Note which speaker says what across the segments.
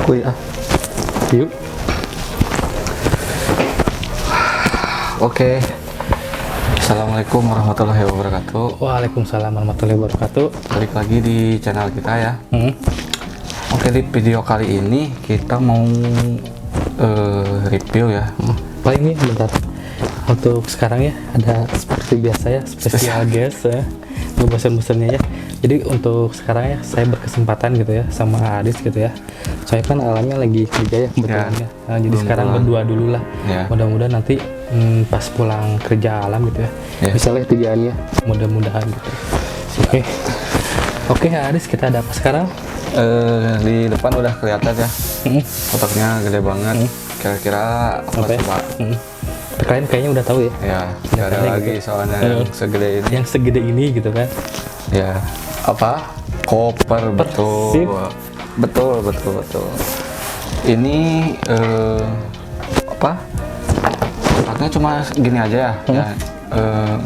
Speaker 1: Wih ah. Yuk.
Speaker 2: Oke. Assalamualaikum warahmatullahi wabarakatuh.
Speaker 1: Waalaikumsalam warahmatullahi wabarakatuh.
Speaker 2: Balik lagi di channel kita ya. Oke, di video kali ini kita mau review ya.
Speaker 1: Paling nih bentar. Untuk sekarang ya ada seperti biasa ya spesial guest ya. Bosan-bosannya ya. Jadi untuk sekarang ya saya berkesempatan gitu ya sama Aris gitu ya. Saya kan alamnya lagi kerja ya kebetulan ya. Nah, jadi sekarang berdua dulu lah.
Speaker 2: Ya.
Speaker 1: Mudah-mudahan nanti pas pulang kerja alam gitu ya. Bisa lihat tujuannya. Mudah-mudahan gitu. Oke Aris, kita ada apa sekarang?
Speaker 2: Di depan udah kelihatan ya. Kotaknya gede banget. Kira-kira apa coba?
Speaker 1: Kalian kayaknya udah tahu ya.
Speaker 2: Ya, nggak ada lagi
Speaker 1: gitu.
Speaker 2: soalnya yang segede ini.
Speaker 1: Yang segede ini gitu kan.
Speaker 2: Ya, apa? Koper, betul.
Speaker 1: Sip.
Speaker 2: Betul. Ini apa? Kotaknya cuma gini aja ya. Ya,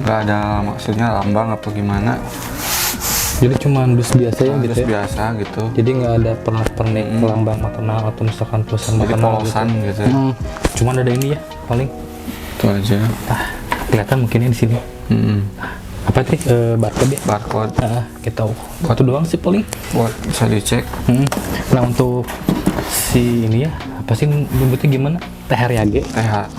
Speaker 2: nggak ada maksudnya lambang apa gimana.
Speaker 1: Jadi cuma dus biasa ya gitu
Speaker 2: Dus
Speaker 1: ya.
Speaker 2: biasa gitu.
Speaker 1: Jadi nggak ada pernak-pernik lambang maternal atau misalkan tulisan
Speaker 2: Jadi
Speaker 1: maternal
Speaker 2: polosan gitu.
Speaker 1: gitu. Cuman ada ini ya paling.
Speaker 2: Itu aja.
Speaker 1: Kelihatan mungkin di sini. Apa sih barcode ya?
Speaker 2: Barcode
Speaker 1: Kita itu doang sih paling.
Speaker 2: buat bisa dicek.
Speaker 1: Nah untuk si ini ya apa sih nyebutnya gimana? THRYG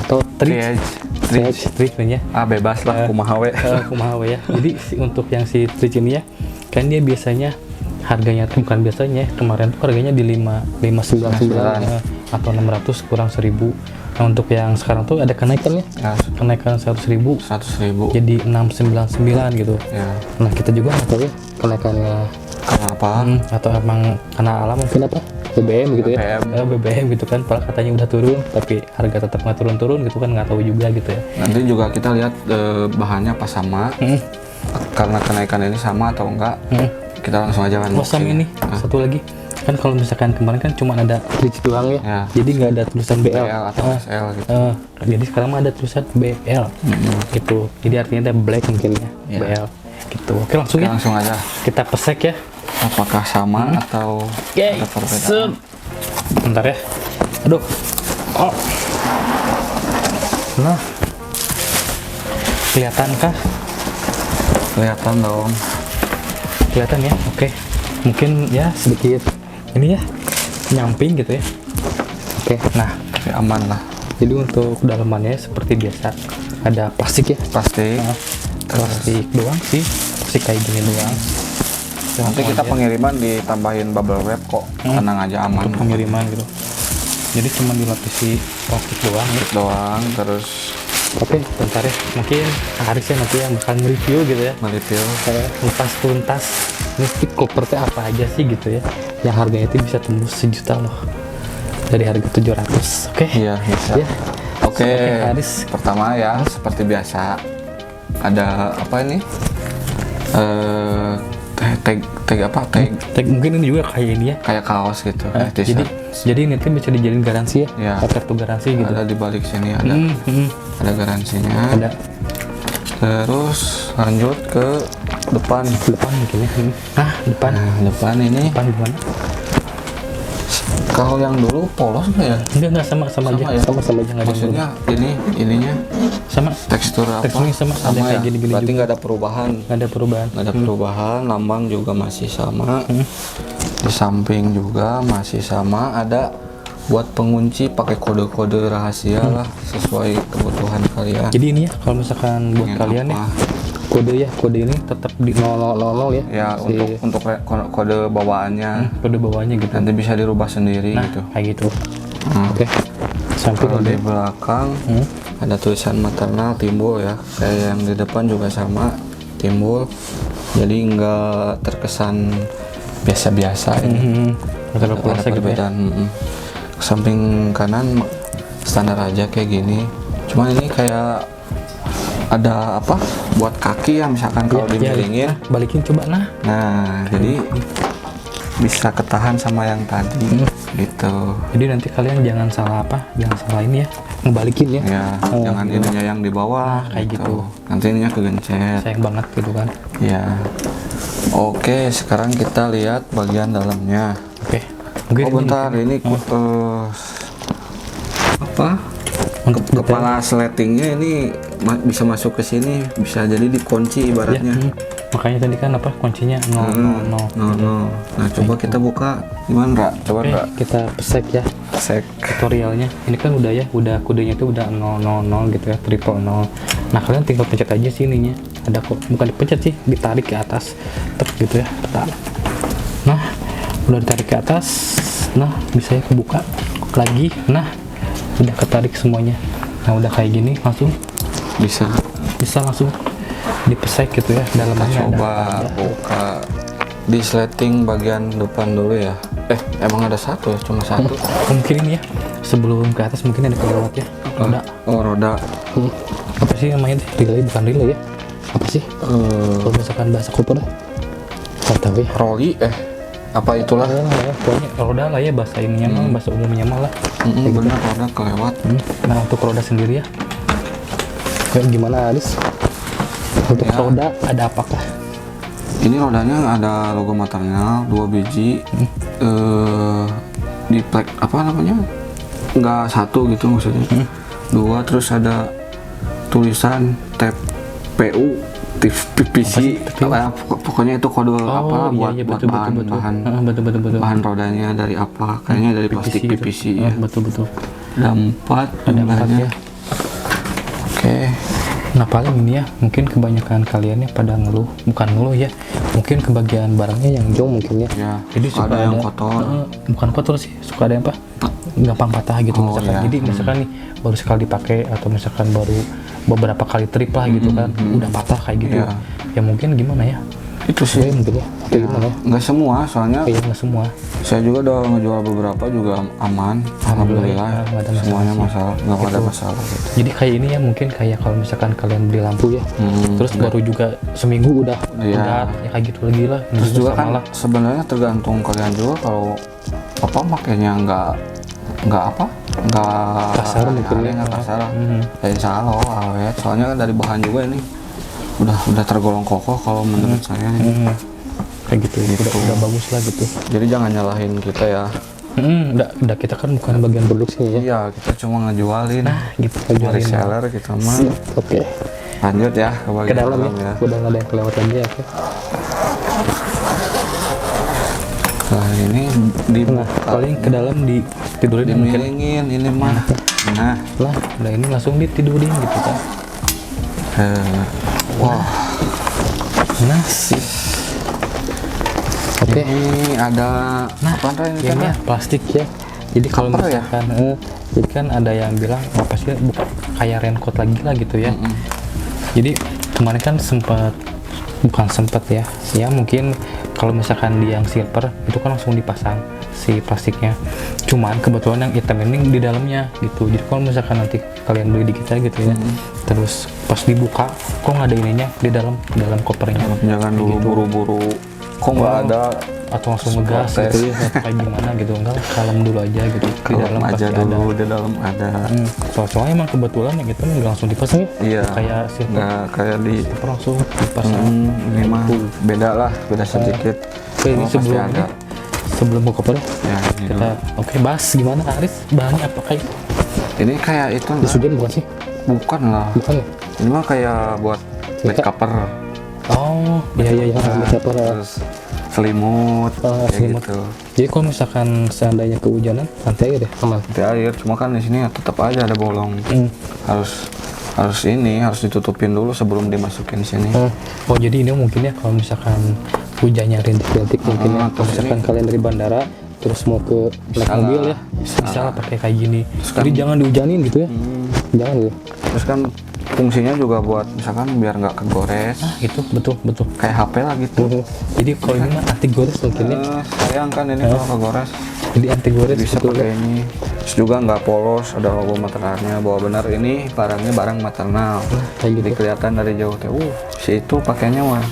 Speaker 1: atau Tridge ya?
Speaker 2: Bebas lah, kumaha we.
Speaker 1: Kumaha we ya. Jadi untuk yang si Tridge ini ya, kan dia biasanya harganya tuh bukan biasanya, kemarin tuh harganya di 599 atau 600 kurang 1000. Nah untuk yang sekarang tuh ada kenaikannya, kenaikan 100.000 jadi 699 gitu. Nah kita juga nggak tahu ya kenaikannya
Speaker 2: Kenapa?
Speaker 1: atau emang karena alam mungkin apa BBM gitu ya. BBM gitu kan, padahal katanya udah turun tapi harga tetap nggak turun-turun gitu kan, nggak tahu juga gitu ya.
Speaker 2: Nanti juga kita lihat bahannya pas sama, karena kenaikan ini sama atau enggak. Kita langsung aja kan.
Speaker 1: Sama ini satu lagi kan, kalau misalkan kemarin kan cuma ada Tridge doang ya, jadi nggak ada tulisan BL
Speaker 2: atau SL gitu.
Speaker 1: Jadi sekarang mah ada tulisan BL gitu, jadi artinya ada black mungkin ya, BL gitu. Oke langsung ya,
Speaker 2: langsung aja
Speaker 1: kita pesek ya,
Speaker 2: apakah sama atau ada perbedaan.
Speaker 1: Bentar ya, aduh. Nah kelihatankah?
Speaker 2: Kelihatan dong.
Speaker 1: Kelihatan ya. Oke, mungkin ya sedikit ini ya nyamping gitu ya. Oke, nah
Speaker 2: Aman lah.
Speaker 1: jadi untuk dalamannya seperti biasa ada plastik ya,
Speaker 2: Plastik.
Speaker 1: plastik doang sih, plastik kayak gini doang.
Speaker 2: Nanti kita pengiriman ditambahin bubble wrap kok. Tenang aja, aman.
Speaker 1: Untuk pengiriman gitu. Jadi cuma dilapisi plastik doang ya.
Speaker 2: Doang terus
Speaker 1: Oke, bentar ya. Mungkin Aris ya nanti yang bakal nge-review gitu ya.
Speaker 2: melipil.
Speaker 1: Kayak tuntas ini kopernya apa aja sih gitu ya. Yang harganya itu bisa tembus 1 juta loh. Dari harga 700. Oke.
Speaker 2: Iya, bisa.
Speaker 1: Ya.
Speaker 2: Oke,
Speaker 1: Aris.
Speaker 2: pertama ya seperti biasa ada apa ini? Tag apa?
Speaker 1: Tag mungkin ini juga kayak ini ya.
Speaker 2: Kayak kaos gitu.
Speaker 1: Jadi ini tuh bisa dijadiin garansi ya.
Speaker 2: Ya.
Speaker 1: Kartu garansi gitu.
Speaker 2: Ada di balik sini ada garansinya.
Speaker 1: Ada.
Speaker 2: Terus lanjut ke depan.
Speaker 1: Depan mungkin ya. Depan.
Speaker 2: Depan ini.
Speaker 1: Depan gimana?
Speaker 2: Kalau yang dulu polos nggak ya?
Speaker 1: Enggak sama aja.
Speaker 2: Ya?
Speaker 1: Sama aja nggak ada.
Speaker 2: Maksudnya ininya
Speaker 1: sama
Speaker 2: tekstur apa?
Speaker 1: teksturnya sama ada
Speaker 2: ya.
Speaker 1: kayak gini-gini
Speaker 2: Berarti
Speaker 1: juga.
Speaker 2: nggak ada perubahan.
Speaker 1: Nggak ada perubahan.
Speaker 2: Nggak ada perubahan. Lambang juga masih sama. Di samping juga masih sama. Ada buat pengunci pakai kode-kode rahasia lah sesuai kebutuhan kalian.
Speaker 1: Jadi ini ya kalau misalkan buat kalian ya kode ini tetap di 000 ya.
Speaker 2: Ya untuk kode bawaannya.
Speaker 1: Kode bawahnya gitu.
Speaker 2: Nanti bisa dirubah sendiri gitu.
Speaker 1: Kayak gitu. Oke. Sampai
Speaker 2: Kalau di belakang ada tulisan maternal timbul ya. Kayak yang di depan juga sama timbul. Jadi nggak terkesan biasa-biasa ini. Ada perbedaan. Samping kanan standar aja kayak gini. Cuma ini kayak ada apa buat kaki ya, misalkan kalau dimiringin
Speaker 1: balikin coba
Speaker 2: nah jadi bisa ketahan sama yang tadi gitu.
Speaker 1: Jadi nanti kalian jangan salah ini ya, ngebalikin ya.
Speaker 2: Jangan ininya yang di bawah
Speaker 1: kayak gitu.
Speaker 2: Nanti ininya kegencet.
Speaker 1: Sayang banget gitu kan.
Speaker 2: Ya. Oke, sekarang kita lihat bagian dalamnya.
Speaker 1: Oke. Mungkin
Speaker 2: Oh bentar, ini apa?
Speaker 1: untuk
Speaker 2: Kepala sletingnya ini bisa masuk ke sini, bisa jadi dikunci
Speaker 1: ya,
Speaker 2: ibaratnya.
Speaker 1: makanya tadi kan apa kuncinya 000.
Speaker 2: No. Nah coba kita buka gimana, Ra? Coba
Speaker 1: Oke,
Speaker 2: Ra.
Speaker 1: kita pesek ya
Speaker 2: Sek.
Speaker 1: tutorialnya. Ini kan udah ya, udah kodenya itu udah 000 gitu ya, triple 0. Nah kalian tinggal pencet aja sih ininya. Ada kok, bukan dipencet sih, ditarik ke atas, tek gitu ya, tek. Nah udah ditarik ke atas, nah bisa ya kebuka lagi. Nah udah ketarik semuanya. Nah udah kayak gini langsung
Speaker 2: Bisa.
Speaker 1: langsung dipesek gitu ya, dalamnya
Speaker 2: Kita coba
Speaker 1: ada.
Speaker 2: buka di sleting bagian depan dulu ya. Emang ada satu ya, cuma satu.
Speaker 1: Mungkin ini ya, sebelum ke atas mungkin ada kelewat ya, roda.
Speaker 2: Oh roda.
Speaker 1: Apa sih namanya tuh? Relay, bukan relay ya, apa sih kalau misalkan bahasa koper nggak tahu ya.
Speaker 2: Rolly apa itulah.
Speaker 1: Pokoknya roda lah ya, bahasa ininya mah, bahasa umumnya mah lah.
Speaker 2: Bener roda kelewat.
Speaker 1: Nah untuk roda sendiri ya, kayak gimana Aris? Untuk
Speaker 2: Ya.
Speaker 1: roda ada apakah?
Speaker 2: Ini rodanya ada logo maternal 2 biji. Di plek apa namanya? Nggak satu gitu maksudnya. 2, terus ada tulisan TPU PVC. Pokoknya itu kode apa buat
Speaker 1: betul, betul.
Speaker 2: bahan rodanya dari apa? Kayaknya dari plastik
Speaker 1: gitu.
Speaker 2: PVC ya.
Speaker 1: Betul.
Speaker 2: Ada 4
Speaker 1: Ada 4 ya.
Speaker 2: Oke.
Speaker 1: Nah paling ini ya, mungkin kebanyakan kalian ya pada ngeluh, bukan ngeluh ya, mungkin kebagian barangnya yang jauh mungkin ya.
Speaker 2: Ya,
Speaker 1: Jadi suka
Speaker 2: ada yang kotor.
Speaker 1: bukan kotor sih, suka ada yang apa? Gampang patah gitu
Speaker 2: Oh,
Speaker 1: misalkan.
Speaker 2: ya.
Speaker 1: Jadi misalkan nih baru sekali dipakai atau misalkan baru beberapa kali trip lah gitu kan, udah patah kayak gitu.
Speaker 2: Ya.
Speaker 1: Ya mungkin gimana ya?
Speaker 2: Itu
Speaker 1: Saya
Speaker 2: sih.
Speaker 1: mungkin ya, atau gimana ya?
Speaker 2: Nggak semua, soalnya
Speaker 1: Kayak nggak semua.
Speaker 2: saya juga udah ngejual beberapa juga aman. Alhamdulillah.
Speaker 1: Nggak ada masalah
Speaker 2: Semuanya
Speaker 1: sih.
Speaker 2: nggak ada masalah gitu.
Speaker 1: Jadi kayak ini ya, mungkin kayak kalau misalkan kalian beli lampu ya, terus
Speaker 2: udah.
Speaker 1: baru juga seminggu udah
Speaker 2: Iya.
Speaker 1: ya kayak gitu lagi lah.
Speaker 2: Terus juga
Speaker 1: Sama
Speaker 2: kan
Speaker 1: lah.
Speaker 2: sebenarnya tergantung kalian juga, kalau apa makanya nggak
Speaker 1: Kasar mungkin ya.
Speaker 2: nggak kasar. Ya insya Allah awet. Soalnya kan dari bahan juga ini udah tergolong kokoh kalau menurut saya.
Speaker 1: Kayak gitu, udah bagus lah gitu.
Speaker 2: Jadi jangan nyalahin kita ya.
Speaker 1: Udah kita kan bukan bagian produksi ya.
Speaker 2: Iya, kita cuma ngejualin.
Speaker 1: Nah, gitu
Speaker 2: Dari
Speaker 1: ngejualin.
Speaker 2: seller kita mah.
Speaker 1: Oke.
Speaker 2: Lanjut ya ke bagian
Speaker 1: Ke dalam
Speaker 2: dalam
Speaker 1: ya.
Speaker 2: ya.
Speaker 1: Udah nggak ada yang kelewat lagi ya. Oke.
Speaker 2: Nah ini
Speaker 1: Nah, paling ke dalam ditidurin ya mungkin.
Speaker 2: dimiringin ini mah. Nah,
Speaker 1: Lah, udah ini langsung ditidurin gitu kan.
Speaker 2: wah,
Speaker 1: Nah, oke.
Speaker 2: ini ada apa ini kan
Speaker 1: Ini
Speaker 2: ya?
Speaker 1: plastik ya. Jadi kalau
Speaker 2: Cover ya?
Speaker 1: misalkan jadi kan ada yang bilang apa sih bukan kayak raincoat lagi lah gitu ya. Jadi kemarin kan bukan sempat ya. Ya mungkin kalau misalkan di yang silver itu kan langsung dipasang si plastiknya. Cuman kebetulan yang hitam ini di dalamnya gitu. Jadi kalau misalkan nanti kalian beli di kita gitu ya, terus pas dibuka kok nggak ada ininya di dalam kopernya.
Speaker 2: Jangan dulu
Speaker 1: Gitu.
Speaker 2: buru-buru. Kok nggak ada?
Speaker 1: Atau langsung ngegas
Speaker 2: Protes.
Speaker 1: gitu ya, atau kayak gimana gitu. Enggak, kalem dulu aja gitu. Di
Speaker 2: Kalau
Speaker 1: dalam
Speaker 2: aja
Speaker 1: pasti
Speaker 2: dulu
Speaker 1: ada.
Speaker 2: di dalam ada.
Speaker 1: Soalnya emang kebetulan yang itu nggak langsung dipasang ya.
Speaker 2: Iya.
Speaker 1: Kayak silver
Speaker 2: Nggak kayak di.
Speaker 1: langsung dipasang.
Speaker 2: Ini mah beda lah, beda sedikit.
Speaker 1: Oke, ini
Speaker 2: Oh, pasti
Speaker 1: sebelum
Speaker 2: ada.
Speaker 1: sebelum buka koper
Speaker 2: Ya, ini
Speaker 1: kita
Speaker 2: dulu.
Speaker 1: bahas gimana Aris, bahannya apa kayak
Speaker 2: Ini kayak itu lah.
Speaker 1: disugen bukan sih?
Speaker 2: Bukan lah.
Speaker 1: Bukan ya?
Speaker 2: Ini mah kayak buat bed cover.
Speaker 1: Oh, iya
Speaker 2: Nah,
Speaker 1: siapa
Speaker 2: terus selimut,
Speaker 1: Oh,
Speaker 2: kayak
Speaker 1: selimut.
Speaker 2: gitu.
Speaker 1: Jadi kalau misalkan seandainya kehujanan, nanti aja deh aman.
Speaker 2: Di air, cuma kan di sini tetap aja ada bolong. Harus ditutupin dulu sebelum dimasukin sini.
Speaker 1: Oh jadi ini mungkin ya kalau misalkan hujannya rintik-rintik mungkin ya, kalau
Speaker 2: terus
Speaker 1: misalkan kalian dari bandara terus mau ke naik
Speaker 2: Bisa
Speaker 1: mobil
Speaker 2: lah,
Speaker 1: ya,
Speaker 2: bisa
Speaker 1: bisa
Speaker 2: lah.
Speaker 1: lah pakai kayak gini.
Speaker 2: Terus
Speaker 1: Jadi
Speaker 2: kan-
Speaker 1: jangan dihujanin gitu ya, jangan gitu.
Speaker 2: Terus kan fungsinya juga buat misalkan biar nggak kegores,
Speaker 1: Itu betul.
Speaker 2: kayak HP lah gitu.
Speaker 1: Jadi kalau ini mah anti gores mungkin ya.
Speaker 2: Sayang kan ini kalau kegores.
Speaker 1: Jadi anti gores
Speaker 2: Bisa
Speaker 1: betul
Speaker 2: pakai
Speaker 1: ya.
Speaker 2: ini. Terus juga nggak polos, ada logo maternalnya bahwa benar ini barangnya barang maternal.
Speaker 1: kayak
Speaker 2: Jadi
Speaker 1: gitu.
Speaker 2: kelihatan dari jauh teh, si itu pakainya mah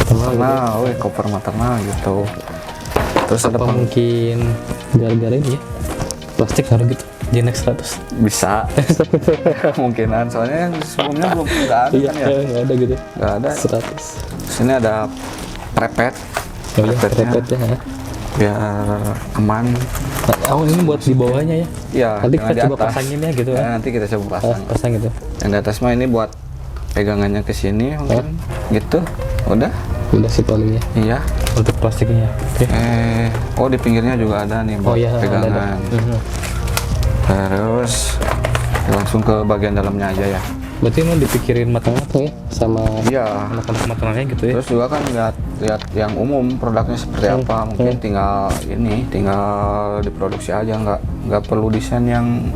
Speaker 2: maternal, koper maternal gitu. Terus ada
Speaker 1: Apa mungkin gara-gara ini ya plastik harus gitu. Genex 100.
Speaker 2: bisa kemungkinan, soalnya yang sebelumnya belum nggak ada
Speaker 1: Iya,
Speaker 2: kan ya,
Speaker 1: nggak ada gitu.
Speaker 2: nggak ada.
Speaker 1: 100.
Speaker 2: Sini ada prepet,
Speaker 1: Oh iya,
Speaker 2: Prepetnya.
Speaker 1: repet ya.
Speaker 2: biar aman.
Speaker 1: Oh ini buat di bawahnya ya?
Speaker 2: Ya,
Speaker 1: Nanti
Speaker 2: jangan
Speaker 1: kita
Speaker 2: di
Speaker 1: coba
Speaker 2: atas.
Speaker 1: pasangin ya gitu ya?
Speaker 2: Nanti kita coba pasang.
Speaker 1: Pasang gitu.
Speaker 2: Yang di atas mah ini buat pegangannya ke sini mungkin. Gitu. Udah?
Speaker 1: Udah sih palingnya.
Speaker 2: Iya.
Speaker 1: Untuk plastiknya. Oke.
Speaker 2: Oh di pinggirnya juga ada nih buat
Speaker 1: iya,
Speaker 2: pegangan.
Speaker 1: ada.
Speaker 2: Terus langsung ke bagian dalamnya aja ya.
Speaker 1: Berarti emang dipikirin matang-matang ya sama
Speaker 2: Iya.
Speaker 1: anak-anak matangnya gitu ya?
Speaker 2: Terus juga kan lihat yang umum produknya seperti apa, mungkin tinggal diproduksi aja, nggak perlu desain yang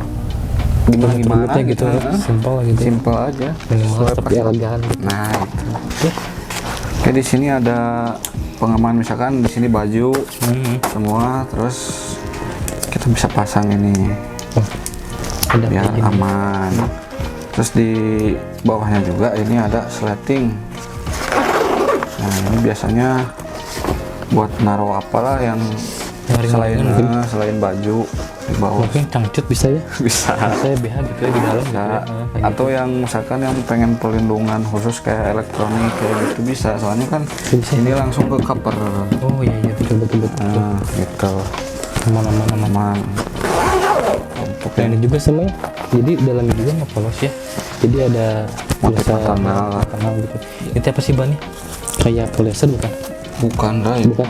Speaker 2: gimana
Speaker 1: gitu, simpel gitu.
Speaker 2: Simple aja.
Speaker 1: Minimal tapi elegan gitu.
Speaker 2: Nah itu. Oke di sini ada pengaman, misalkan di sini baju semua, terus kita bisa pasang ini
Speaker 1: Ada
Speaker 2: biar
Speaker 1: kayak gini.
Speaker 2: aman. Terus di bawahnya juga ini ada sleting. Nah ini biasanya buat naruh apalah yang selain baju di bawah.
Speaker 1: Mungkin cangcut bisa ya?
Speaker 2: Bisa.
Speaker 1: Saya BH gitu ya di dalam gitu ya. Kayak
Speaker 2: Atau yang misalkan yang pengen perlindungan khusus kayak elektronik kayak gitu bisa. Soalnya kan ini langsung ke cover.
Speaker 1: Oh iya betul.
Speaker 2: Nah gitu.
Speaker 1: Aman.
Speaker 2: Untuk
Speaker 1: Nah, ini juga sama ya. Jadi dalamnya juga nggak polos ya. Jadi ada
Speaker 2: motif
Speaker 1: biasa
Speaker 2: maternal
Speaker 1: gitu. Itu apa sih bahannya? Kayak polyester bukan?
Speaker 2: bukan dah itu.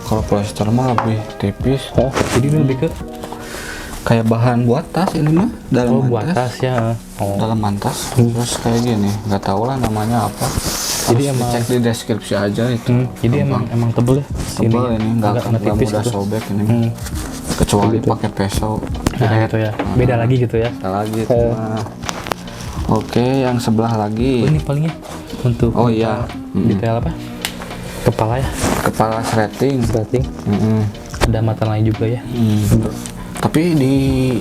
Speaker 2: Kalau polyester mah lebih tipis.
Speaker 1: Oh, jadi ini lebih ke
Speaker 2: Kayak bahan buat tas ini mah dalam
Speaker 1: buat tas ya. Oh.
Speaker 2: dalam mantas terus kayak gini, nggak tahu lah namanya apa.
Speaker 1: Jadi
Speaker 2: Harus
Speaker 1: emang
Speaker 2: dicek di deskripsi aja itu.
Speaker 1: Jadi emang tebel ya.
Speaker 2: Tebal ini nggak mudah
Speaker 1: gitu.
Speaker 2: sobek ini. Kecuali pakai peso.
Speaker 1: Nah, gitu ya. Beda lagi gitu ya.
Speaker 2: Beda lagi itu mah. Oke, yang sebelah lagi.
Speaker 1: Oh, ini palingnya untuk
Speaker 2: Oh iya.
Speaker 1: detail apa? Kepala ya.
Speaker 2: Kepala threading.
Speaker 1: Ada mata lain juga ya.
Speaker 2: Tapi di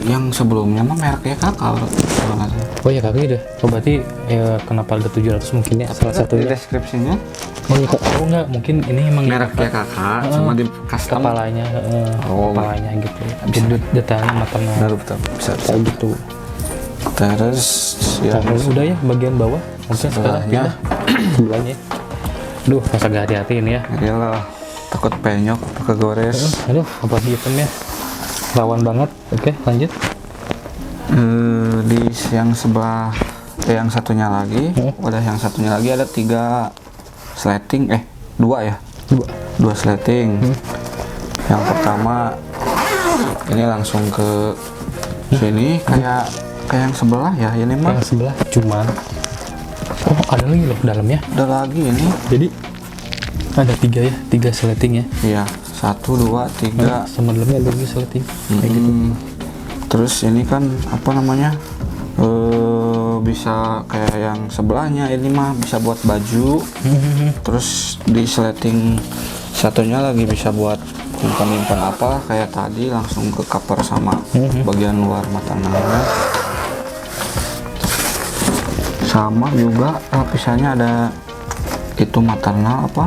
Speaker 2: yang sebelumnya mah mereknya Kakak kalau nggak salah.
Speaker 1: Oh ya kakak gitu. Oh berti kenapa harga 700 mungkin ya salah
Speaker 2: Di
Speaker 1: satunya.
Speaker 2: deskripsinya
Speaker 1: Oh iya oh enggak mungkin ini emang
Speaker 2: mereknya Kakak cuma di custom.
Speaker 1: kepalanya kepalanya gitu. Jadi detailnya maternal.
Speaker 2: Benar betul. Bisa.
Speaker 1: Kayak gitu.
Speaker 2: Terus ya
Speaker 1: Nah, udah ya bagian bawah. Mungkin sekarang
Speaker 2: sebelahnya.
Speaker 1: sebelahnya. Duh, masa gak hati-hati ini ya.
Speaker 2: Iyalah, takut penyok, kegores.
Speaker 1: Aduh, apa hitamnya? Rawan banget. Oke, lanjut.
Speaker 2: Di yang sebelah yang satunya lagi, udah yang satunya lagi ada 3 sleting, 2 ya? 2 sleting. Yang pertama ini langsung ke sini kayak yang sebelah ya, ini mah.
Speaker 1: Yang sebelah cuman ada lagi loh dalamnya.
Speaker 2: Ada lagi ini.
Speaker 1: Jadi ada 3 ya, 3 sleting ya.
Speaker 2: Iya, 1, 2, 3.
Speaker 1: Sama dalamnya ada lagi sleting. Kayak gitu.
Speaker 2: Terus ini kan apa namanya? Bisa kayak yang sebelahnya, ini mah bisa buat baju. Terus di sleting satunya lagi bisa buat nyimpan apa kayak tadi langsung ke cover sama bagian luar maternalnya. Sama juga lapisannya ada itu maternal apa?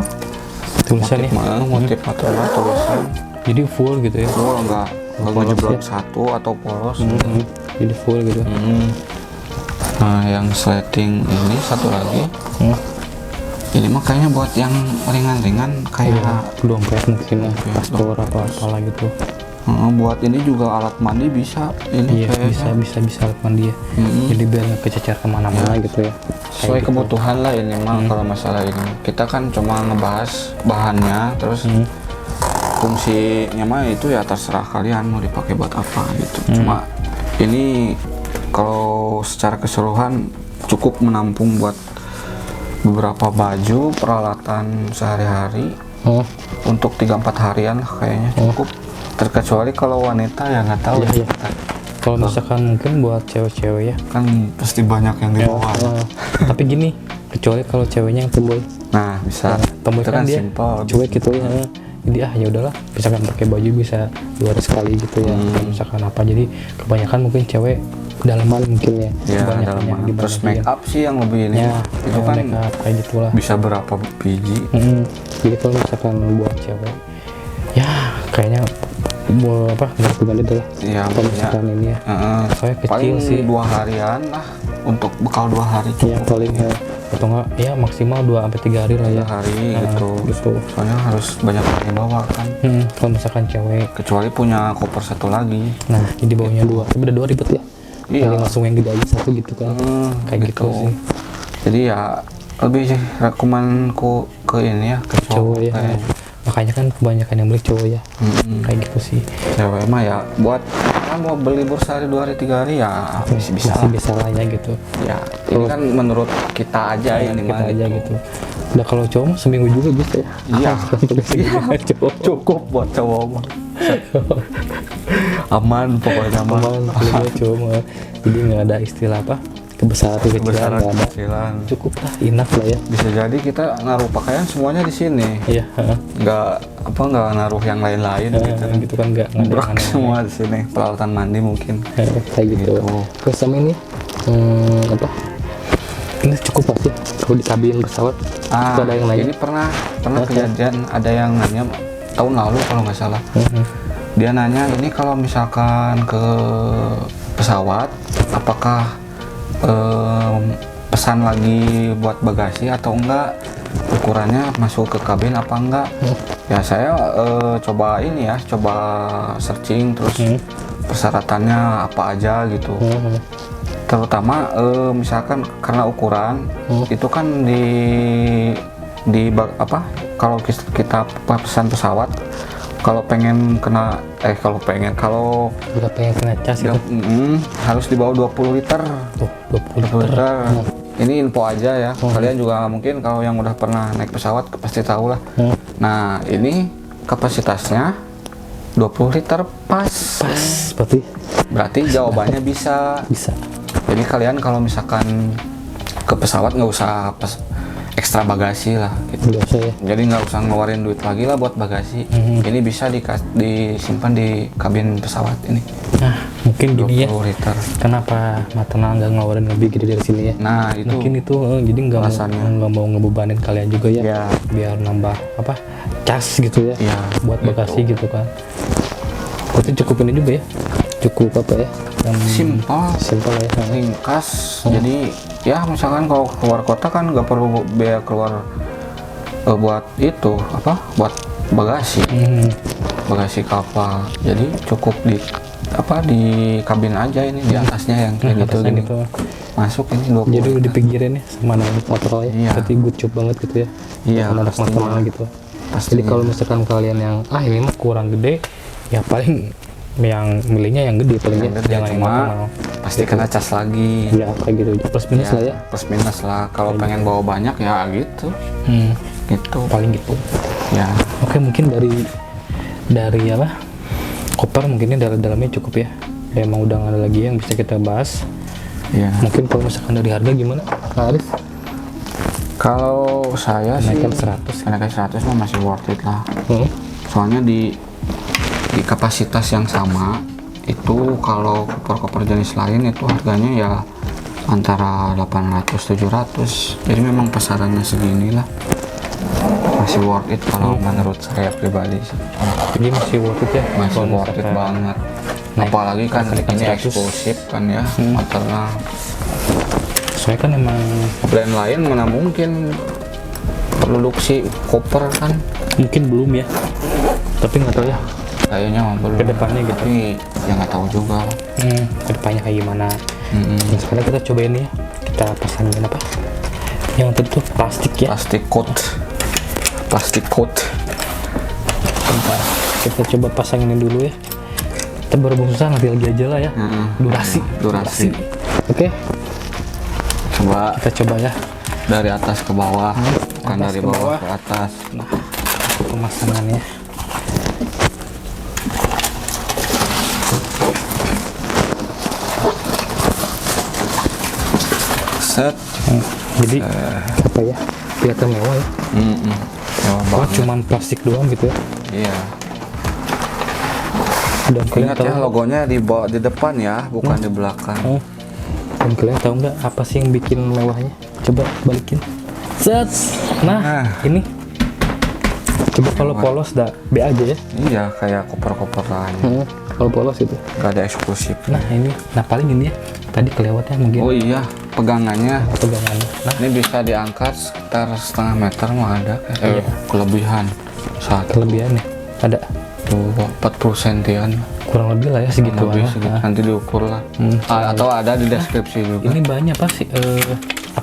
Speaker 1: Tulisannya.
Speaker 2: Motif maternal tulisan.
Speaker 1: Jadi full gitu ya.
Speaker 2: Oh enggak
Speaker 1: Polos
Speaker 2: ngejeblok
Speaker 1: ya?
Speaker 2: satu atau polos.
Speaker 1: Jadi full gitu.
Speaker 2: Nah yang sleting ini satu lagi. Ini mah kayaknya buat yang ringan-ringan kayak
Speaker 1: dompet mungkin ya, paspor apa apalah gitu.
Speaker 2: buat ini juga alat mandi bisa ini
Speaker 1: Iya
Speaker 2: kayaknya.
Speaker 1: bisa alat mandi ya. Jadi biar nggak kececer kemana-mana gitu ya.
Speaker 2: Sesuai
Speaker 1: gitu.
Speaker 2: kebutuhan lah ini mah kalau masalah ini. Kita kan cuma ngebahas bahannya terus fungsinya mah itu ya terserah kalian mau dipakai buat apa gitu. Cuma ini kalau secara keseluruhan cukup menampung buat beberapa baju peralatan sehari-hari untuk 3-4 harian lah kayaknya cukup. Terkecuali kalau wanita ya nggak tahu
Speaker 1: Iya. Kalau misalkan mungkin buat cewek-cewek ya.
Speaker 2: kan pasti banyak yang di luar.
Speaker 1: Tapi gini, kecuali kalau ceweknya yang tomboy.
Speaker 2: Nah bisa
Speaker 1: Tomboy
Speaker 2: itu
Speaker 1: kan dia
Speaker 2: simple.
Speaker 1: cuek gitu ya. Jadi ya udahlah, misalkan pakai baju bisa 2 hari sekali gitu ya. Kalau misalkan apa, jadi kebanyakan mungkin cewek dalaman mungkin ya.
Speaker 2: Ya
Speaker 1: Kebanyakannya
Speaker 2: dalam terus make up sih yang lebih ini
Speaker 1: Ya,
Speaker 2: itu kan
Speaker 1: make up kayak gitulah.
Speaker 2: bisa berapa biji.
Speaker 1: Jadi kalau misalkan buat cewek, ya kayaknya mau apa nggak ganti deh.
Speaker 2: Iya
Speaker 1: Kalau
Speaker 2: maksudnya
Speaker 1: misalkan ini ya, soalnya kecil
Speaker 2: paling
Speaker 1: sih.
Speaker 2: 2 harian lah untuk bekal 2 hari
Speaker 1: Ya
Speaker 2: cukup.
Speaker 1: paling ya. atau enggak ya maksimal 2 sampai 3 hari lah ya.
Speaker 2: Hari
Speaker 1: Nah,
Speaker 2: gitu.
Speaker 1: gitu.
Speaker 2: Soalnya harus banyak yang bawa kan.
Speaker 1: Kalau misalkan cewek,
Speaker 2: Kecuali punya koper satu lagi.
Speaker 1: nah jadi bawanya 2, tapi udah 2 ribet ya.
Speaker 2: Iya.
Speaker 1: Jadi langsung yang gede aja satu gitu kan. Kayak gitu sih.
Speaker 2: Jadi ya lebih sih rekomenku ke ini ya, ke
Speaker 1: Cowok ya.
Speaker 2: kayak
Speaker 1: Makanya kan kebanyakan yang beli cowok ya. Kayak gitu sih.
Speaker 2: cewek mah ya buat mau beli sehari 2 hari 3 hari ya bisa
Speaker 1: Masih bisa lah ya gitu.
Speaker 2: ya. Ini kan menurut kita aja yang
Speaker 1: Kita
Speaker 2: dimana
Speaker 1: aja gitu. Udah kalau cowok mah seminggu juga bisa ya.
Speaker 2: Iya.
Speaker 1: Cowok.
Speaker 2: Cukup buat cowok mah. Aman pokoknya mah.
Speaker 1: Aman kalau dia cowok mah. Jadi nggak ada istilah apa kebesaran kecilan,
Speaker 2: Kebesaran
Speaker 1: nggak ada.
Speaker 2: kecilan.
Speaker 1: Cukup lah, enough lah ya.
Speaker 2: Bisa jadi kita naruh pakaian semuanya di sini.
Speaker 1: Iya.
Speaker 2: Nggak naruh yang lain-lain gitu.
Speaker 1: Gitu kan nggak ada
Speaker 2: Brak
Speaker 1: yang aneh-aneh.
Speaker 2: semua di sini. Peralatan mandi mungkin.
Speaker 1: Kayak gitu.
Speaker 2: Gitu.
Speaker 1: Terus sama ini apa? Ini cukup pasti kalau di kabin pesawat. Itu ada yang nanya.
Speaker 2: Ini pernah kejadian ada yang nanya tahun lalu kalau nggak salah. Dia nanya ini kalau misalkan ke pesawat apakah pesan lagi buat bagasi atau enggak, ukurannya masuk ke kabin apa enggak. Ya saya coba ini ya, coba searching terus persyaratannya apa aja gitu. Terutama misalkan karena ukuran itu kan kalau kita pesan pesawat, kalau pengen kena kalau
Speaker 1: Udah pengen kena cas gitu.
Speaker 2: harus di bawah 20 liter.
Speaker 1: Tuh, 20
Speaker 2: 20
Speaker 1: liter.
Speaker 2: liter. Ini info aja ya. Kalian juga mungkin kalau yang udah pernah naik pesawat pasti tahu lah. Nah, ini kapasitasnya 20 liter pas. Berarti jawabannya bisa.
Speaker 1: Bisa.
Speaker 2: Jadi kalian kalau misalkan ke pesawat nggak usah ekstra bagasi lah gitu.
Speaker 1: Nggak usah ya.
Speaker 2: Jadi nggak usah ngeluarin duit lagi lah buat bagasi. Ini bisa disimpan di kabin pesawat ini.
Speaker 1: Nah, mungkin
Speaker 2: 20
Speaker 1: gini ya.
Speaker 2: liter.
Speaker 1: Kenapa maternal nggak ngeluarin lebih gede dari sini ya?
Speaker 2: Nah, itu
Speaker 1: Mungkin itu jadi
Speaker 2: alasannya.
Speaker 1: nggak mau ngebebanin kalian juga ya.
Speaker 2: Ya.
Speaker 1: Biar nambah apa? Cas gitu ya.
Speaker 2: Iya,
Speaker 1: Buat bagasi gitu kan. Berarti cukup ini juga ya. Cukup apa ya? Simpel ya.
Speaker 2: Ringkas. Jadi ya misalkan kalau keluar kota kan nggak perlu biaya keluar buat itu buat bagasi bagasi kapal. Jadi cukup di kabin aja ini di atasnya yang kayak gitu
Speaker 1: Atasnya
Speaker 2: gini.
Speaker 1: gitu.
Speaker 2: Masuk ini 20
Speaker 1: Jadi udah
Speaker 2: liter.
Speaker 1: dipikirin ya sama anak motor ya.
Speaker 2: Iya.
Speaker 1: Berarti good job banget gitu ya.
Speaker 2: Iya,
Speaker 1: Sama anak
Speaker 2: pastinya.
Speaker 1: motor gitu.
Speaker 2: Pastinya.
Speaker 1: Jadi kalau misalkan kalian yang ini mah kurang gede, ya paling yang milihnya yang gede paling
Speaker 2: Yang
Speaker 1: ya.
Speaker 2: gede,
Speaker 1: Jangan yang
Speaker 2: cuma
Speaker 1: mahal.
Speaker 2: pasti kena cas lagi.
Speaker 1: Ya kayak gitu plus minus lah ya.
Speaker 2: Plus minus lah. Kalau pengen bawa banyak ya gitu. Gitu.
Speaker 1: Paling gitu.
Speaker 2: Ya.
Speaker 1: Oke, mungkin dari apa? Koper mungkinnya dalamnya cukup ya. Emang udah nggak ada lagi yang bisa kita bahas.
Speaker 2: Ya.
Speaker 1: Mungkin kalau misalkan dari harga gimana, Kak Arif?
Speaker 2: Kalau saya
Speaker 1: Kenaikan
Speaker 2: sih
Speaker 1: 100.
Speaker 2: kenaikan 100 mah masih worth it lah.
Speaker 1: Hmm.
Speaker 2: Soalnya di kapasitas yang sama itu kalau koper-koper jenis lain itu harganya ya antara 800-700. Jadi memang pasarannya segini lah. Masih worth it kalau menurut saya pribadi sih.
Speaker 1: Jadi masih worth it ya.
Speaker 2: Masih
Speaker 1: Kalau
Speaker 2: worth it
Speaker 1: misalkan
Speaker 2: banget.
Speaker 1: naik
Speaker 2: Apalagi kan
Speaker 1: kenaikan
Speaker 2: ini
Speaker 1: 100.
Speaker 2: eksklusif kan ya, maternal.
Speaker 1: Soalnya kan emang
Speaker 2: Brand lain mana mungkin produksi koper kan?
Speaker 1: mungkin belum ya. Tapi nggak tahu ya.
Speaker 2: Kayaknya mah belum.
Speaker 1: Kedepannya gitu.
Speaker 2: Tapi ya nggak tahu juga.
Speaker 1: Kedepannya kayak gimana. Nah, sekarang kita cobain ya. Kita pasangin apa? Yang tentu plastik ya.
Speaker 2: Plastik coat.
Speaker 1: Bentar. Kita coba pasangin dulu ya. Kita berhubung susah nanti lagi aja lah ya. Durasi. Oke,
Speaker 2: Coba
Speaker 1: kita coba ya.
Speaker 2: dari atas ke bawah, bukan
Speaker 1: atas
Speaker 2: dari
Speaker 1: ke
Speaker 2: bawah
Speaker 1: bawah.
Speaker 2: ke atas.
Speaker 1: Nah, pemasangannya.
Speaker 2: Set.
Speaker 1: Jadi apa ya? Kelihatan mewah ya.
Speaker 2: Mewah
Speaker 1: Oh,
Speaker 2: banget.
Speaker 1: cuman plastik doang gitu ya.
Speaker 2: Iya.
Speaker 1: Dan kalian
Speaker 2: Ingat
Speaker 1: tahu
Speaker 2: ya logonya di depan ya, bukan di belakang.
Speaker 1: dan kalian tahu nggak apa sih yang bikin mewahnya? Coba balikin. Set. Nah,
Speaker 2: Nah.
Speaker 1: ini Coba kalau polos dah B aja ya.
Speaker 2: Iya, kayak koper-koper lain.
Speaker 1: Kalau polos itu.
Speaker 2: Gak ada eksklusif.
Speaker 1: Nah ini, nah paling ini ya. Tadi kelewatnya mungkin
Speaker 2: Oh iya, pegangannya.
Speaker 1: pegangannya. Nah
Speaker 2: Ini bisa diangkat sekitar setengah meter mah ada.
Speaker 1: Iya.
Speaker 2: Kelebihan. Satu.
Speaker 1: kelebihannya ada
Speaker 2: Tuh, 40 sentian.
Speaker 1: kurang lebih lah ya segitu.
Speaker 2: Lebih segitu. Nanti diukur lah. Atau ada di deskripsi juga.
Speaker 1: Ini banyak apa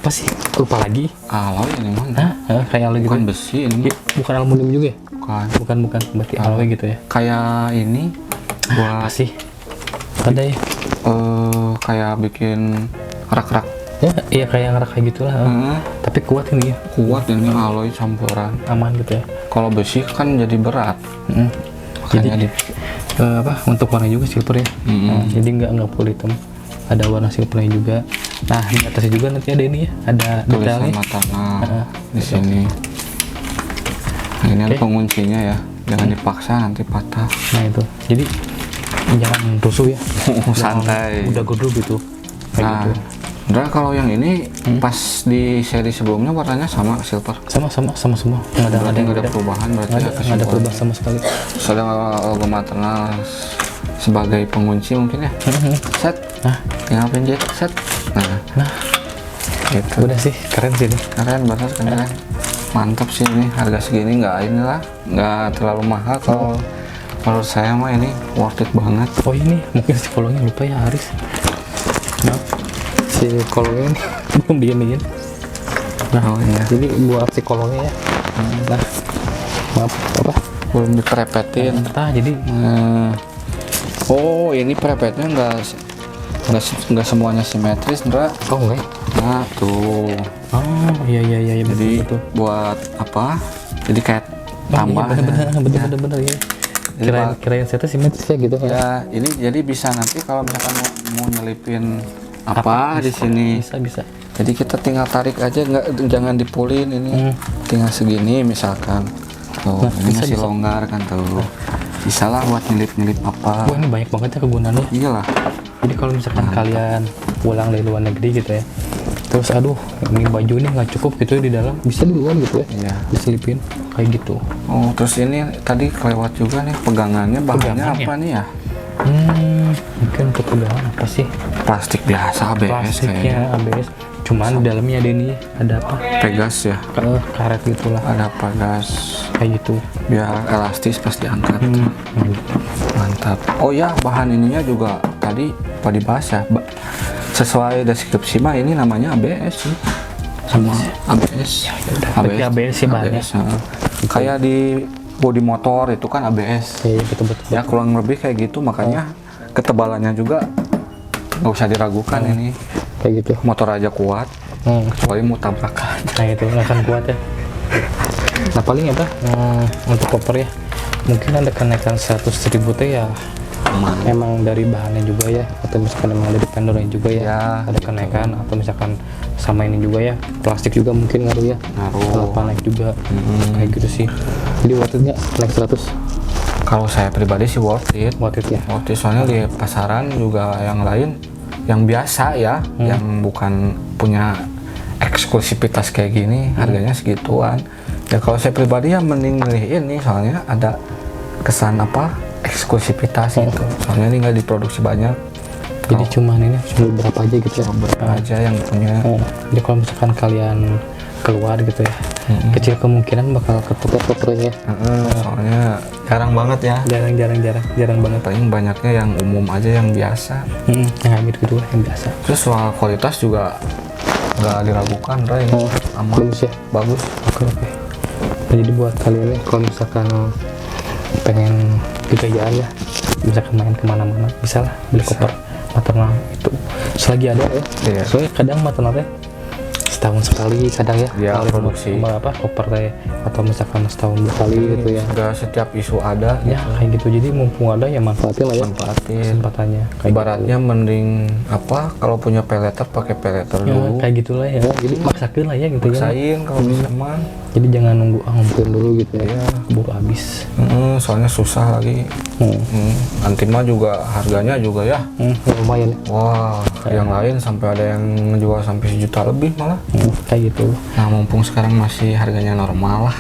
Speaker 1: sih? Lupa lagi.
Speaker 2: Alloy ini mah.
Speaker 1: Kayak alloy gitu.
Speaker 2: Bukan besi ini.
Speaker 1: Bukan aluminium juga ya?
Speaker 2: Bukan.
Speaker 1: Bukan. Berarti alloy gitu ya?
Speaker 2: Kayak ini
Speaker 1: Apa
Speaker 2: buat
Speaker 1: sih? Ada ya?
Speaker 2: kayak bikin rak-rak.
Speaker 1: Ya, iya kayak ngerak kayak gitulah. Tapi kuat ini ya,
Speaker 2: Kuat ini alloy campuran.
Speaker 1: aman gitu ya.
Speaker 2: Kalau besi kan jadi berat. Makanya
Speaker 1: Jadi untuk warna juga silver ya. Jadi nggak full hitam. Ada warna silvernya juga. Nah di atasnya juga nanti ada ini ya, ada
Speaker 2: tulisan
Speaker 1: detailnya.
Speaker 2: maternal di sini. Nah, ini ada penguncinya ya. Jangan dipaksa nanti patah.
Speaker 1: Nah itu. Jadi jangan rusuh ya.
Speaker 2: Santai.
Speaker 1: Udah gudul gitu. Kayak
Speaker 2: Nah,
Speaker 1: gitu.
Speaker 2: Ndra, kalau yang ini pas di seri sebelumnya warnanya sama silver.
Speaker 1: Sama semua. Nggak ada
Speaker 2: Berarti
Speaker 1: yang
Speaker 2: nggak ada
Speaker 1: beda.
Speaker 2: perubahan berarti
Speaker 1: Nggak
Speaker 2: ya
Speaker 1: ada
Speaker 2: kesimpulan.
Speaker 1: perubahan sama sekali.
Speaker 2: Sudah logo maternal sebagai pengunci mungkin ya. Set.
Speaker 1: Nah,
Speaker 2: Tinggal pencet set. Nah, gitu.
Speaker 1: udah sih keren sih ini.
Speaker 2: Keren banget keren. Mantap sih ini, harga segini nggak terlalu mahal kalau menurut saya mah ini worth it banget.
Speaker 1: Oh ini mungkin si kolongnya lupa ya Haris. Nah, si kolongnya ini belum bikin. Nah,
Speaker 2: Oh iya,
Speaker 1: jadi buat si kolongnya ya. Nah, maaf apa?
Speaker 2: belum diperepetin.
Speaker 1: Nah, jadi
Speaker 2: Oh ini perepetnya nggak semuanya simetris, Ndra.
Speaker 1: oh enggak.
Speaker 2: Nah tuh,
Speaker 1: Oh iya
Speaker 2: jadi
Speaker 1: betul.
Speaker 2: buat apa? Jadi kayak
Speaker 1: Oh,
Speaker 2: tambah.
Speaker 1: iya, bener ya.
Speaker 2: Jadi
Speaker 1: Kirain saya simetris ya gitu.
Speaker 2: ya ini jadi bisa nanti kalau misalkan mau nyelipin apa di sini.
Speaker 1: Bisa.
Speaker 2: Jadi kita tinggal tarik aja, jangan dipulin ini. Tinggal segini misalkan. Tuh,
Speaker 1: Nah,
Speaker 2: ini
Speaker 1: bisa.
Speaker 2: masih longgar kan tuh. Bisa lah buat nyelip-nyelip apa.
Speaker 1: Wah ini banyak banget ya kegunaannya.
Speaker 2: Iyalah.
Speaker 1: Jadi kalau misalkan kalian pulang dari luar negeri gitu ya, terus aduh ini baju ini nggak cukup gitu ya di dalam, bisa di luar gitu ya,
Speaker 2: Iya.
Speaker 1: diselipin kayak gitu.
Speaker 2: Oh, terus ini tadi kelewat juga nih pegangannya, bahannya
Speaker 1: Pegangannya?
Speaker 2: apa nih ya?
Speaker 1: Mungkin untuk pegangan apa sih?
Speaker 2: Plastik biasa ABS kayaknya.
Speaker 1: Plastiknya ABS. Cuman di dalamnya ada ini, ada apa?
Speaker 2: Pegas ya.
Speaker 1: Karet gitulah,
Speaker 2: Ada pegas.
Speaker 1: kayak gitu.
Speaker 2: Biar elastis pas diangkat. Mantap. Oh ya, bahan ininya juga tadi apa dibahas ya? Sesuai deskripsi mah ini namanya ABS sih. Sama ABS.
Speaker 1: Berarti ABS sih bahannya.
Speaker 2: nah. Kayak di bodi motor itu kan ABS.
Speaker 1: Iya betul.
Speaker 2: Ya kurang lebih kayak gitu, makanya ketebalannya juga nggak usah diragukan ini.
Speaker 1: Kayak gitu.
Speaker 2: Motor aja kuat, kecuali mau tabrakan.
Speaker 1: Nah itu nggak akan kuat ya. Nah paling apa? Untuk koper ya, mungkin ada kenaikan 100.000 teh ya. Emang dari bahannya juga ya, atau misalkan emang dari vendornya juga ya,
Speaker 2: Ya,
Speaker 1: ada kenaikan, atau misalkan sama ini juga ya, plastik juga mungkin ngaruh ya,
Speaker 2: Ngaruh.
Speaker 1: kenapa naik juga, kayak gitu sih. Jadi worth it nggak naik 100?
Speaker 2: Kalau saya pribadi sih worth it.
Speaker 1: Worth it ya.
Speaker 2: Worth it soalnya di pasaran juga yang lain, yang biasa ya, yang bukan punya eksklusivitas kayak gini, harganya segituan. Ya kalau saya pribadi ya mending milih ini, soalnya ada kesan apa? Eksklusivitas gitu. Soalnya ini nggak diproduksi banyak.
Speaker 1: Jadi cuman ini cuma beberapa aja gitu ya.
Speaker 2: Beberapa aja yang punya.
Speaker 1: Jadi kalau misalkan kalian keluar gitu ya, kecil kemungkinan bakal ketuker kopernya.
Speaker 2: Soalnya jarang banget ya.
Speaker 1: Jarang banget.
Speaker 2: Paling banyaknya yang umum aja, yang biasa.
Speaker 1: Yang gitu lah yang biasa.
Speaker 2: Terus soal kualitas juga nggak diragukan, Ray. Aman.
Speaker 1: Bagus ya.
Speaker 2: Bagus.
Speaker 1: Oke. Nah, jadi buat kalian ya, kalau misalkan pengen gayaan ya, misalkan main kemana-mana, bisa lah beli koper maternal itu selagi ada ya.
Speaker 2: Iya.
Speaker 1: Soalnya kadang maternalnya setahun sekali, kadang ya
Speaker 2: Dia
Speaker 1: kali
Speaker 2: produksi.
Speaker 1: apa koper teh, atau misalkan setahun 2 kali gitu ya.
Speaker 2: Nggak setiap isu ada.
Speaker 1: Ya kayak gitu, jadi mumpung ada ya manfaatin lah ya
Speaker 2: Manfaatin.
Speaker 1: kesempatannya. Kayak
Speaker 2: Ibaratnya mending apa? Kalau punya peleter pakai peleter
Speaker 1: gitu. Ya,
Speaker 2: dulu.
Speaker 1: kayak gitulah ya. Jadi maksakeun lah ya gitu ya.
Speaker 2: Maksain kalau bisa mah.
Speaker 1: Jadi jangan nunggu ngumpulin dulu gitu ya. Buru habis.
Speaker 2: Soalnya susah lagi. Nanti mah juga harganya juga ya.
Speaker 1: Lumayan.
Speaker 2: Wah, yang lain sampai ada yang menjual sampai 1 juta lebih malah.
Speaker 1: Kayak gitu.
Speaker 2: Nah, mumpung sekarang masih harganya normal lah.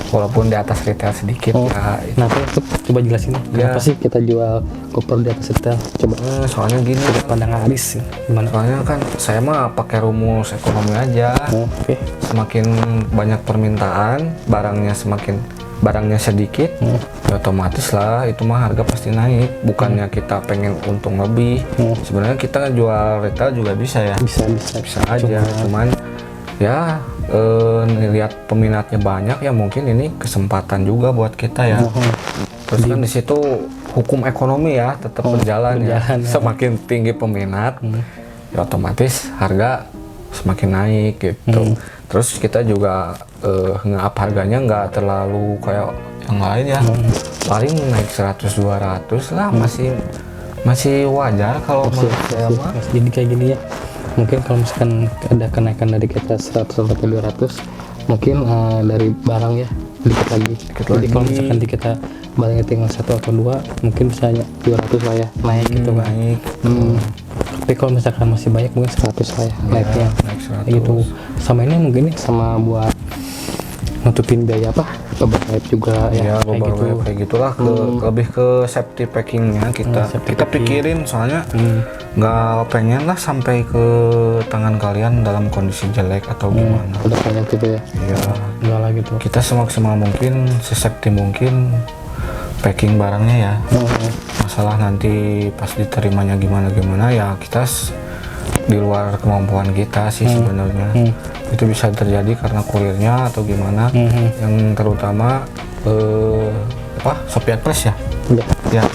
Speaker 2: Walaupun di atas retail sedikit ya.
Speaker 1: Nah, itu coba jelasin. Kenapa sih kita jual koper di atas retail? Coba.
Speaker 2: Soalnya gini,
Speaker 1: Pandangan Aris gimana?
Speaker 2: soalnya kan saya mah pakai rumus ekonomi aja.
Speaker 1: Oke.
Speaker 2: Semakin banyak permintaan, barangnya sedikit, ya otomatis lah itu mah harga pasti naik. Bukannya kita pengen untung lebih. Sebenarnya kita jual retail juga bisa ya. Bisa aja. Cuman ya lihat peminatnya banyak ya, mungkin ini kesempatan juga buat kita ya. Terus kan di situ hukum ekonomi ya tetap berjalan ya. Semakin tinggi peminat, ya otomatis harga semakin naik gitu. Terus kita juga nge-up harganya nggak terlalu kayak yang lain ya. Paling naik 100-200 lah, masih wajar kalau menurut saya mah.
Speaker 1: Jadi kayak gini ya. Mungkin kalau misalkan ada kenaikan dari kita 100 sampai 200, mungkin dari barang ya dikit lagi. Jadi kalau misalkan di kita barangnya tinggal 1 atau 2, mungkin bisa 200 lah ya naik gitu kan. Tapi kalau misalkan masih banyak mungkin 100 lah ya naiknya.
Speaker 2: Naik 100.
Speaker 1: Gitu. Sama ini mungkin sama buat nutupin biaya apa? Bubble wrap juga ya, kayak gitu.
Speaker 2: Kayak gitulah, lebih ke safety packingnya kita pikirin, soalnya nggak pengen lah sampai ke tangan kalian dalam kondisi jelek atau gimana.
Speaker 1: Udah banyak gitu ya.
Speaker 2: Iya.
Speaker 1: Enggak lah gitu.
Speaker 2: Kita semaksimal mungkin, sesafety mungkin packing barangnya ya. Masalah nanti pas diterimanya gimana ya kita di luar kemampuan kita sih sebenarnya. Itu bisa terjadi karena kurirnya atau gimana. Yang terutama Shopee Express ya. Ya,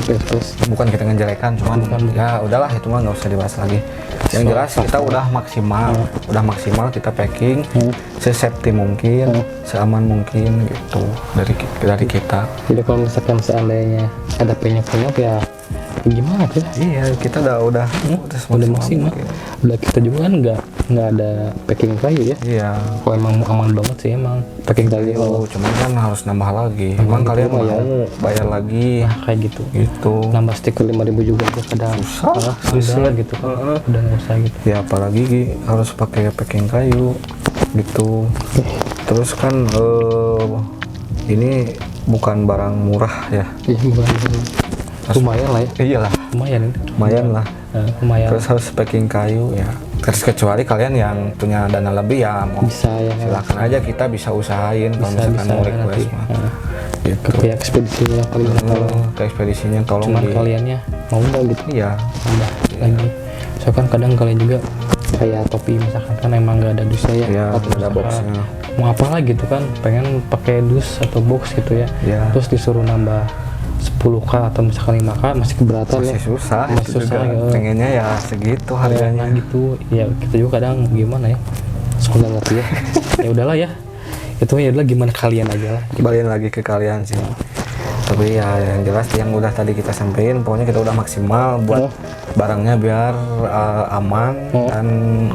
Speaker 2: bukan kita ngejelekan, cuman ya udahlah itu mah nggak usah dibahas lagi. Yang jelas kita udah maksimal kita packing sesafety mungkin, seaman mungkin gitu dari kita.
Speaker 1: Jadi kalau misalkan seandainya ada penyok ya gimana tuh?
Speaker 2: Iya, kita udah
Speaker 1: maksimal. Udah kita juga kan nggak ada packing kayu ya.
Speaker 2: Iya.
Speaker 1: Kalau emang aman banget sih emang packing kayu.
Speaker 2: Cuman kan harus nambah lagi. Emang kalian mau bayar lagi?
Speaker 1: Nah, kayak gitu.
Speaker 2: Gitu.
Speaker 1: Nambah stiker 5.000 juga kadang. Susah gitu kan. Udah nggak usah gitu.
Speaker 2: Ya apalagi harus pakai packing kayu gitu. Terus kan ini bukan barang murah ya.
Speaker 1: Iya, bukan. Lumayan lah ya.
Speaker 2: Iyalah. Lumayan lah.
Speaker 1: Lumayan.
Speaker 2: Terus harus packing kayu ya. Terus kecuali kalian yang punya dana lebih ya mau
Speaker 1: bisa ya.
Speaker 2: Silakan aja, kita bisa usahain kalau misalkan mau request mah. Gitu.
Speaker 1: Ke pihak ekspedisinya paling
Speaker 2: ke ekspedisinya tolong.
Speaker 1: Cuman kaliannya mau nggak gitu?
Speaker 2: Iya.
Speaker 1: Tambah lagi. So kan kadang kalian juga kayak topi misalkan kan emang nggak ada dusnya ya.
Speaker 2: Iya,
Speaker 1: atau
Speaker 2: ada boxnya.
Speaker 1: Mau apa lagi gitu kan? Pengen pakai dus atau box gitu ya. Terus disuruh nambah 10k atau misalkan 5k masih keberatan
Speaker 2: masih
Speaker 1: ya.
Speaker 2: Susah
Speaker 1: ya.
Speaker 2: Pengennya ya segitu harganya
Speaker 1: gitu ya. Kita juga kadang gimana ya, suka ngerti ya. Ya udahlah ya, itu ya udah gimana kalian aja lah.
Speaker 2: Kembaliin lagi ke kalian sih. Tapi ya yang jelas yang udah tadi kita sampein, pokoknya kita udah maksimal buat barangnya biar aman dan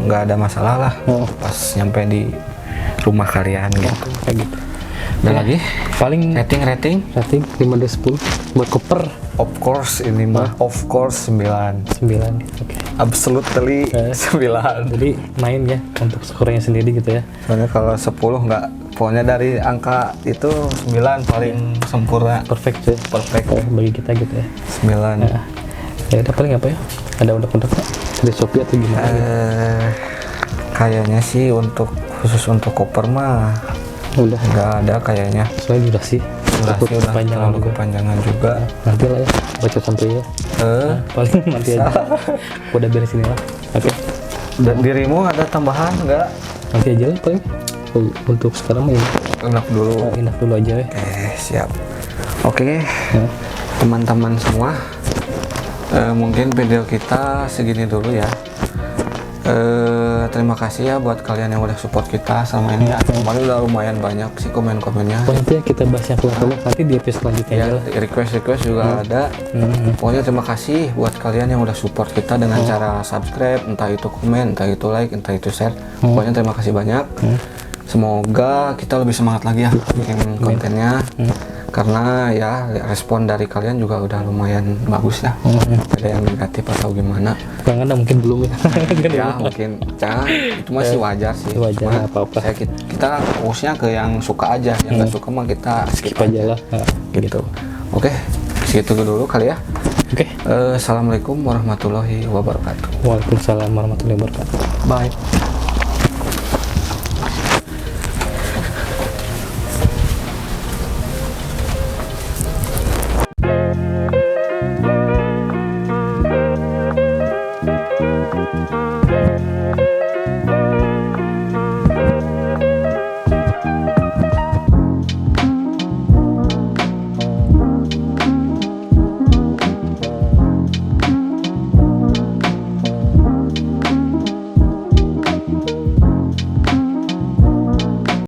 Speaker 2: nggak ada masalah lah pas nyampe di rumah kalian gitu.
Speaker 1: Kayak gitu.
Speaker 2: Udah lagi?
Speaker 1: Paling
Speaker 2: rating
Speaker 1: 5 dari 10 buat koper.
Speaker 2: Of course ini mah of course 9.
Speaker 1: Oke.
Speaker 2: Absolutely 9.
Speaker 1: Jadi main ya untuk skornya sendiri gitu ya.
Speaker 2: Soalnya kalau 10 nggak, pokoknya dari angka itu 9 paling sempurna.
Speaker 1: Perfect ya. Bagi kita gitu ya.
Speaker 2: 9.
Speaker 1: Nah, ya udah paling apa ya? Ada udah dari Shopee atau gimana gitu?
Speaker 2: Kayaknya sih khusus untuk koper mah
Speaker 1: udah
Speaker 2: nggak ada kayaknya.
Speaker 1: Soalnya durasi
Speaker 2: udah terlalu kepanjangan juga.
Speaker 1: Nanti lah ya baca sampai ya. Paling nanti aja. Udah beres ini lah. Oke.
Speaker 2: Dan dirimu ada tambahan nggak?
Speaker 1: Nanti aja lah paling. Untuk sekarang mah ini.
Speaker 2: Enak dulu
Speaker 1: aja ya.
Speaker 2: Siap. Oke. Teman-teman semua, mungkin video kita segini dulu ya. Terima kasih ya buat kalian yang udah support kita sama ini. Kemarin udah lumayan banyak sih komen-komennya.
Speaker 1: Nanti kita bahas yang keluar nanti di episode selanjutnya
Speaker 2: ya,
Speaker 1: aja lah.
Speaker 2: request juga ada. Pokoknya terima kasih buat kalian yang udah support kita dengan cara subscribe, entah itu komen, entah itu like, entah itu share. Pokoknya terima kasih banyak. semoga kita lebih semangat lagi ya bikin kontennya. Karena ya respon dari kalian juga udah lumayan bagus ya. Ada yang negatif atau gimana?
Speaker 1: Kurang ada mungkin belum ya.
Speaker 2: Ya mungkin itu masih wajar sih.
Speaker 1: Wajar,
Speaker 2: Cuma
Speaker 1: apa-apa.
Speaker 2: kita fokusnya ke yang suka aja, yang nggak suka mah kita skip
Speaker 1: aja lah.
Speaker 2: gitu. Oke, segitu dulu kali ya.
Speaker 1: Oke.
Speaker 2: Assalamualaikum warahmatullahi wabarakatuh.
Speaker 1: Waalaikumsalam warahmatullahi wabarakatuh.
Speaker 2: Bye.